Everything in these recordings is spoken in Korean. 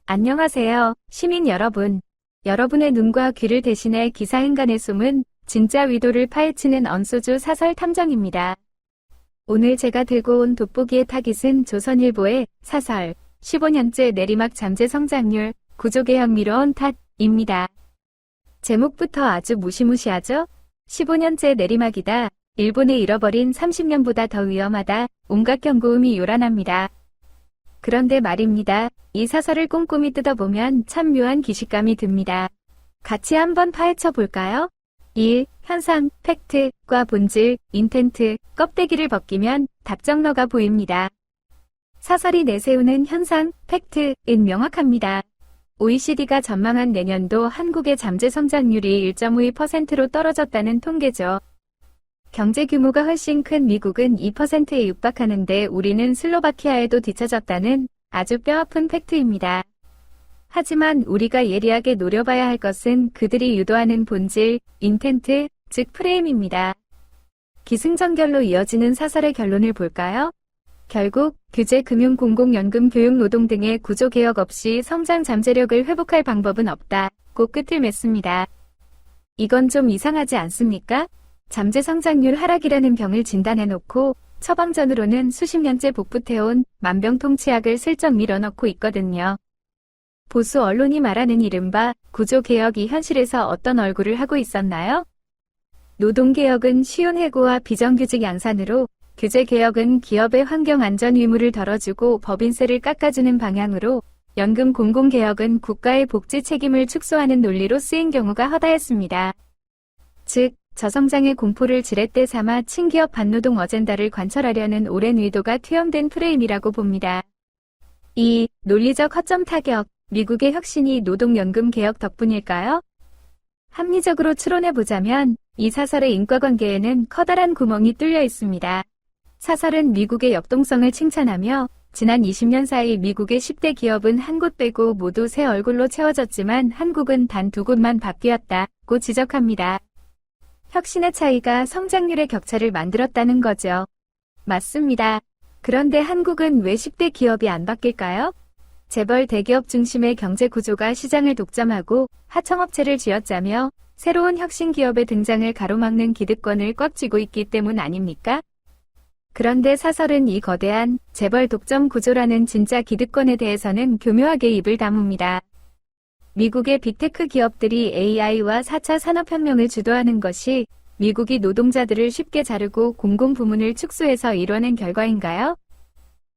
안녕하세요, 시민 여러분. 여러분의 눈과 귀를 대신해 기사인간의 숨은 진짜 위도를 파헤치는 언소주 사설 탐정입니다. 오늘 제가 들고 온 돋보기의 타깃은 조선일보의 사설 15년째 내리막 잠재 성장률 구조개혁 미뤄온 탓입니다. 제목부터 아주 무시무시하죠? 15년째 내리막이다. 일본의 잃어버린 30년보다 더 위험하다. 온갖 경고음이 요란합니다. 그런데 말입니다. 이 사설을 꼼꼼히 뜯어보면 참 묘한 기시감이 듭니다. 같이 한번 파헤쳐 볼까요? 1. 현상, 팩트과 본질, 인텐트, 껍데기를 벗기면 답정너가 보입니다. 사설이 내세우는 현상, 팩트는 명확합니다. OECD가 전망한 내년도 한국의 잠재 성장률이 1.52%로 떨어졌다는 통계죠. 경제 규모가 훨씬 큰 미국은 2%에 육박하는데 우리는 슬로바키아에도 뒤처졌다는 아주 뼈아픈 팩트입니다. 하지만 우리가 예리하게 노려봐야 할 것은 그들이 유도하는 본질, 인텐트, 즉 프레임입니다. 기승전결로 이어지는 사설의 결론을 볼까요? 결국 규제, 금융, 공공연금, 교육, 노동 등의 구조개혁 없이 성장 잠재력을 회복할 방법은 없다고 끝을 맺습니다. 이건 좀 이상하지 않습니까? 잠재 성장률 하락이라는 병을 진단해놓고 처방전으로는 수십 년째 복붙해온 만병통치약을 슬쩍 밀어넣고 있거든요. 보수 언론이 말하는 이른바 구조개혁이 현실에서 어떤 얼굴을 하고 있었나요? 노동개혁은 쉬운 해고와 비정규직 양산으로, 규제개혁은 기업의 환경안전 의무를 덜어주고 법인세를 깎아주는 방향으로, 연금 공공개혁은 국가의 복지 책임을 축소하는 논리로 쓰인 경우가 허다했습니다. 즉, 저성장의 공포를 지렛대 삼아 친기업 반노동 어젠다를 관철하려는 오랜 의도가 투영된 프레임이라고 봅니다. 2. 논리적 허점 타격. 미국의 혁신이 노동연금 개혁 덕분일까요? 합리적으로 추론해보자면 이 사설의 인과관계에는 커다란 구멍이 뚫려 있습니다. 사설은 미국의 역동성을 칭찬하며 지난 20년 사이 미국의 10대 기업은 한 곳 빼고 모두 새 얼굴로 채워졌지만 한국은 단 2곳만 바뀌었다고 지적합니다. 혁신의 차이가 성장률의 격차를 만들었다는 거죠. 맞습니다. 그런데 한국은 왜 10대 기업이 안 바뀔까요? 재벌 대기업 중심의 경제 구조가 시장을 독점하고 하청업체를 쥐어짜며 새로운 혁신 기업의 등장을 가로막는 기득권을 꽉 쥐고 있기 때문 아닙니까? 그런데 사설은 이 거대한 재벌 독점 구조라는 진짜 기득권에 대해서는 교묘하게 입을 다뭅니다. 미국의 빅테크 기업들이 AI와 4차 산업혁명을 주도하는 것이 미국이 노동자들을 쉽게 자르고 공공부문을 축소해서 이뤄낸 결과인가요?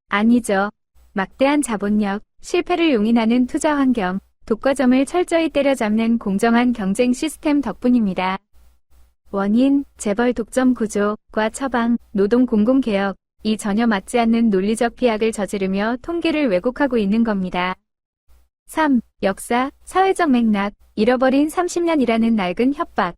아니죠. 막대한 자본력, 실패를 용인하는 투자 환경, 독과점을 철저히 때려잡는 공정한 경쟁 시스템 덕분입니다. 원인, 재벌 독점 구조과 처방, 노동 공공개혁이 전혀 맞지 않는 논리적 피약을 저지르며 통계를 왜곡하고 있는 겁니다. 3. 역사, 사회적 맥락, 잃어버린 30년이라는 낡은 협박.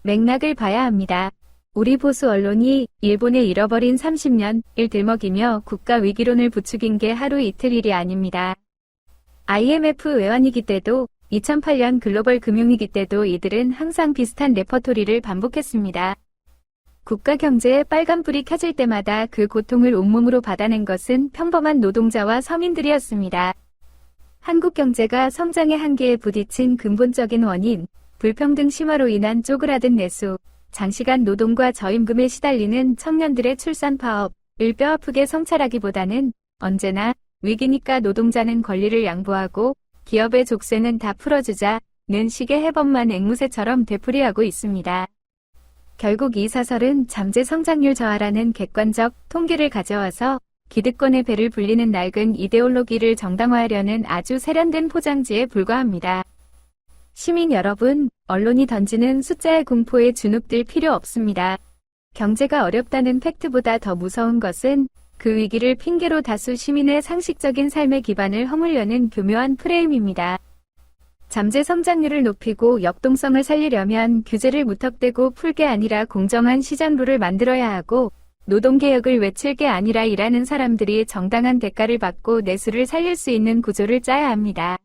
맥락을 봐야 합니다. 우리 보수 언론이 일본의 잃어버린 30년을 들먹이며 국가 위기론을 부추긴 게 하루 이틀 일이 아닙니다. IMF 외환위기 때도 2008년 글로벌 금융위기 때도 이들은 항상 비슷한 레퍼토리를 반복했습니다. 국가 경제에 빨간불이 켜질 때마다 그 고통을 온몸으로 받아낸 것은 평범한 노동자와 서민들이었습니다. 한국 경제가 성장의 한계에 부딪힌 근본적인 원인, 불평등 심화로 인한 쪼그라든 내수, 장시간 노동과 저임금에 시달리는 청년들의 출산 파업을 뼈아프게 성찰하기보다는 언제나 위기니까 노동자는 권리를 양보하고 기업의 족쇄는 다 풀어주자는 식의 해법만 앵무새처럼 되풀이하고 있습니다. 결국 이 사설은 잠재 성장률 저하라는 객관적 통계를 가져와서 기득권의 배를 불리는 낡은 이데올로기를 정당화하려는 아주 세련된 포장지에 불과합니다. 시민 여러분, 언론이 던지는 숫자의 공포에 주눅들 필요 없습니다. 경제가 어렵다는 팩트보다 더 무서운 것은 그 위기를 핑계로 다수 시민의 상식적인 삶의 기반을 허물려는 교묘한 프레임입니다. 잠재 성장률을 높이고 역동성을 살리려면 규제를 무턱대고 풀 게 아니라 공정한 시장룰을 만들어야 하고, 노동개혁을 외칠 게 아니라 일하는 사람들이 정당한 대가를 받고 내수를 살릴 수 있는 구조를 짜야 합니다.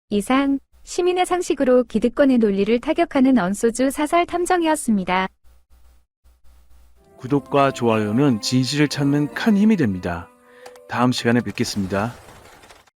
이상, 시민의 상식으로 기득권의 논리를 타격하는 언소주 사설 탐정이었습니다. 구독과 좋아요는 진실을 찾는 큰 힘이 됩니다. 다음 시간에 뵙겠습니다.